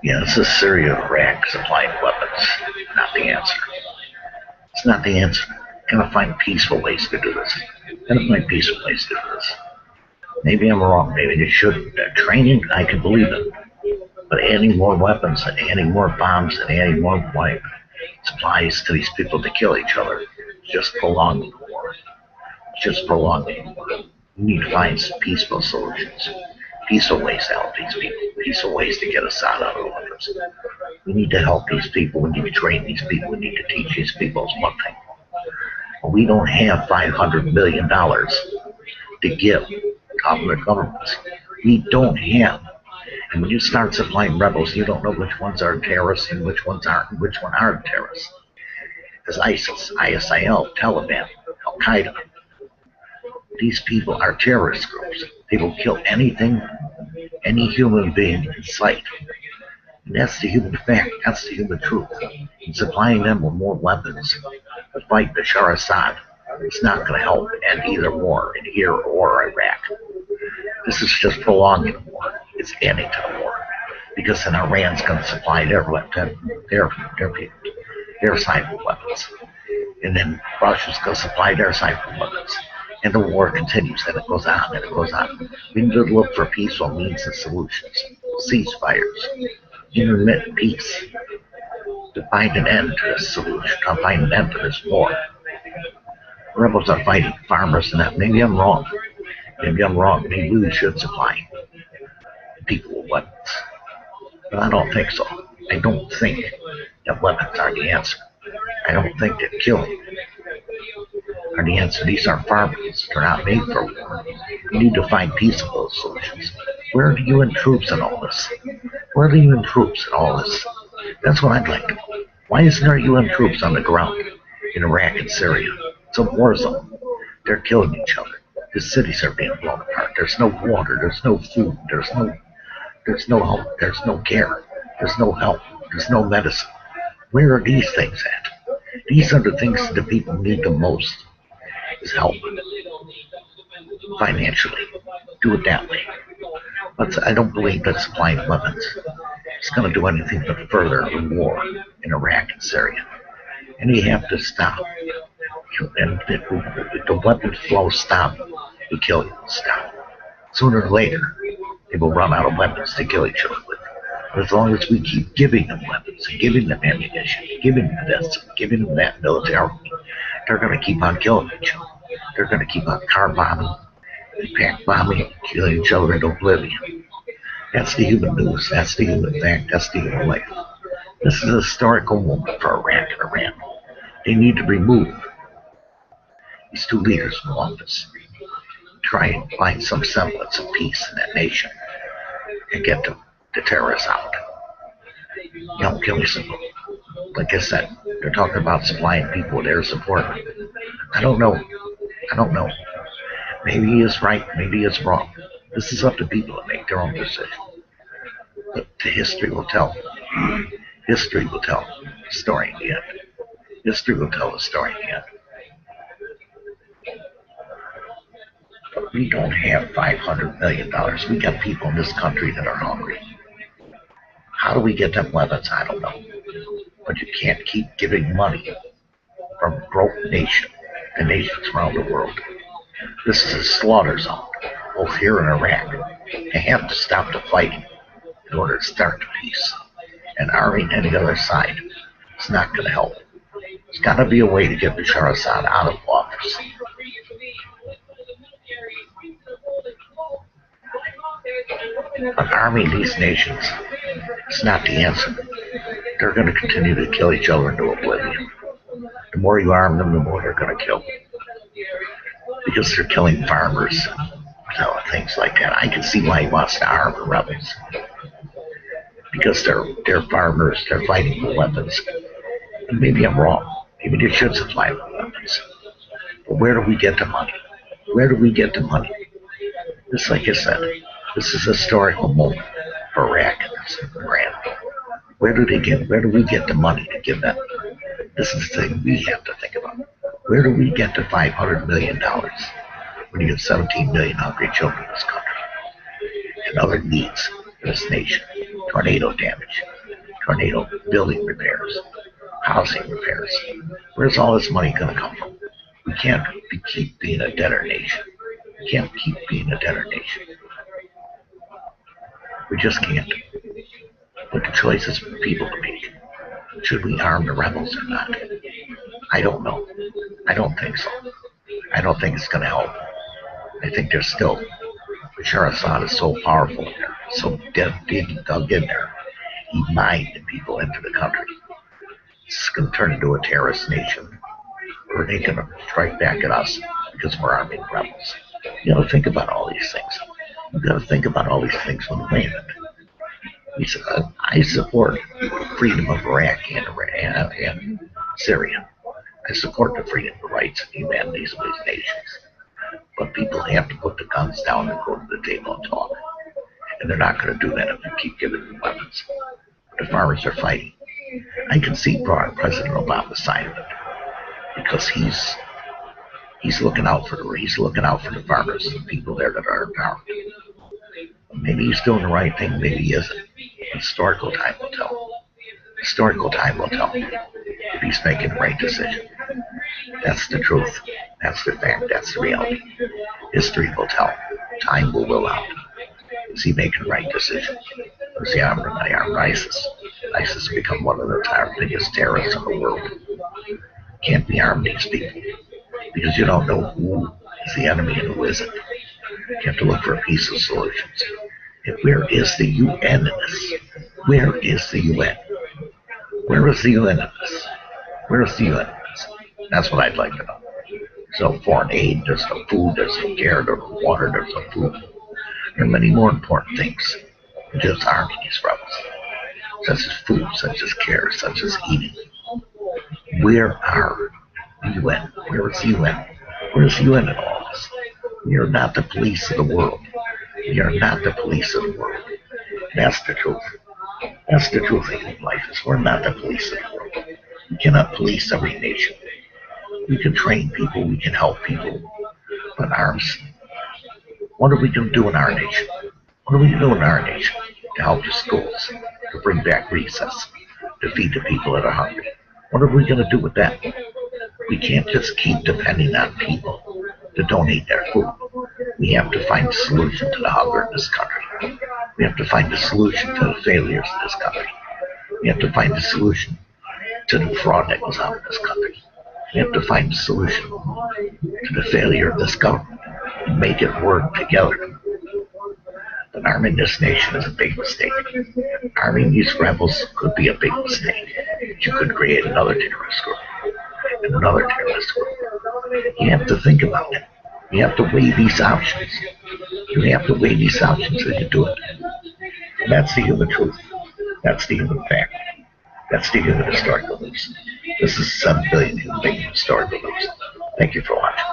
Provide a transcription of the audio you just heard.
Yeah, this is Syria, Iraq supplying weapons. Not the answer. It's not the answer. Gotta find peaceful ways to do this. Gotta find peaceful ways to do this. Maybe I'm wrong. Maybe they shouldn't. Training, I can believe it. But adding more weapons and adding more bombs and adding more supplies to these people to kill each other just prolonging the war. Just prolonging the war. We need to find some peaceful solutions. Peaceful ways to help these people. Peaceful ways to get us out of the weapons. We need to help these people. We need to train these people. We need to teach these people is one thing. But we don't have $500 million to give other governments. We don't have. And when you start supplying rebels, you don't know which ones are terrorists and which ones aren't, and which one aren't terrorists. As ISIS, ISIL, Taliban, Al Qaeda, these people are terrorist groups. They will kill anything, any human being in sight. And that's the human fact. That's the human truth. And supplying them with more weapons to fight Bashar Assad is not going to help end either war in here or Iraq. This is just prolonging the war. It's adding to the war. Because then Iran's going to supply their side with weapons. And then Russia's going to supply their side with weapons. And the war continues, and it goes on, and it goes on. We need to look for peaceful means and solutions. Ceasefires. Intermittent peace. To find an end to this solution. To find an end to this war. Rebels are fighting farmers and that. Maybe I'm wrong. Maybe I'm wrong. Maybe we should supply people with weapons. But I don't think so. I don't think that weapons are the answer. I don't think that killing are the answer. These are farmers. They're not made for war. We need to find peaceful solutions. Where are the UN troops in all this? Where are the UN troops in all this? That's what I'd like to know. Why isn't there UN troops on the ground in Iraq and Syria? It's a war zone. They're killing each other. The cities are being blown apart. There's no water. There's no food. There's no help. There's no care. There's no help. There's no medicine. Where are these things at? These are the things that the people need the most. Is help financially. Do it that way. But I don't believe that supplying weapons is going to do anything but further the war in Iraq and Syria. And you have to stop. And if the weapon flow stop, the killing will stop. Sooner or later, they will run out of weapons to kill each other with. But as long as we keep giving them weapons and giving them ammunition, giving them this, giving them that militarily, they're going to keep on killing each other. They're going to keep on car bombing, pack bombing, killing each other into oblivion. That's the human news. That's the human fact. That's the human life. This is a historical moment for Iraq and Iran. They need to remove these two leaders from office. Try and find some semblance of peace in that nation and get the terrorists out. Don't kill me simple. Like I said, they're talking about supplying people with air support. I don't know. Maybe he is right, maybe he is wrong. This is up to people to make their own decision. But the history will tell. History will tell the story in the end. History will tell the story in the end. But we don't have $500 million. We got people in this country that are hungry. How do we get them weapons? I don't know. But you can't keep giving money from a broke nation to nations around the world. This is a slaughter zone, both here in Iraq. They have to stop the fighting in order to start the peace. And arming any other side is not going to help. There's got to be a way to get Bashar Assad out of office. But arming these nations is not the answer. They're going to continue to kill each other into oblivion. The more you arm them, the more they're going to kill. Because they're killing farmers, things like that. I can see why he wants to arm the rebels. Because they're farmers, they're fighting with weapons. And maybe I'm wrong. Maybe they should supply with weapons. But where do we get the money? Where do we get the money? Just like I said, this is a historical moment for Iraq and Iran. Where do we get the money to give them? This is the thing we have to think about. Where do we get the $500 million when you have 17 million hungry children in this country? and other needs in this nation. Tornado damage, tornado building repairs, housing repairs. Where's all this money going to come from? We can't keep being a debtor nation. We can't keep being a debtor nation. We just can't. But the choice is for people to make. Should we arm the rebels or not? I don't know. I don't think so. I don't think it's going to help. I think there's still, Bashar Assad is so powerful in there, so dug in there. He mined people into the country. It's going to turn into a terrorist nation, or they can strike back at us because we're arming rebels. You got to think about all these things. You got to think about all these things when we land it. I support freedom of Iraq and Syria. I support the freedom, the rights, and humanities of these nations. But people have to put the guns down and go to the table and talk. And they're not going to do that if you keep giving them weapons. The farmers are fighting. I can see President Obama's side of it because he's looking out for the farmers, the people there that are empowered. Maybe he's doing the right thing, maybe he isn't. Historical time will tell. Historical time will tell if he's making the right decision. That's the truth. That's the fact. That's the reality. History will tell. Time will will out. Is he making the right decision? Or is he armed ISIS? ISIS has become one of the biggest terrorists in the world. Can't be armed these people because you don't know who is the enemy and who isn't. You have to look for peaceful solutions. And where is the UN in this? Where is the UN? Where is the UN in this? Where is the UN in this? That's what I'd like to know. There's no foreign aid, there's no food, there's no care, there's no water, there's no food. There are many more important things than just arming these rebels, such as food, such as care, such as eating. Where are the UN? Where is the UN? Where is the UN in all this? We are not the police of the world. We are not the police of the world. That's the truth. That's the truth of life is we're not the police of the world. We cannot police every nation. We can train people, we can help people, but arms. What are we going to do in our nation? What are we going to do in our nation to help the schools, to bring back recess, to feed the people that are hungry? What are we going to do with that? We can't just keep depending on people to donate their food. We have to find a solution to the hunger in this country. We have to find a solution to the failures in this country. We have to find a solution to the fraud that goes on in this country. We have to find a solution to the failure of this government and make it work together. But arming this nation is a big mistake. Arming these rebels could be a big mistake. You could create another terrorist group and another terrorist group. You have to think about it. You have to weigh these options. You have to weigh these options as you do it. And that's the human truth. That's the human fact. That's the human historical news. This is 7 billion human being historical news. Thank you for watching.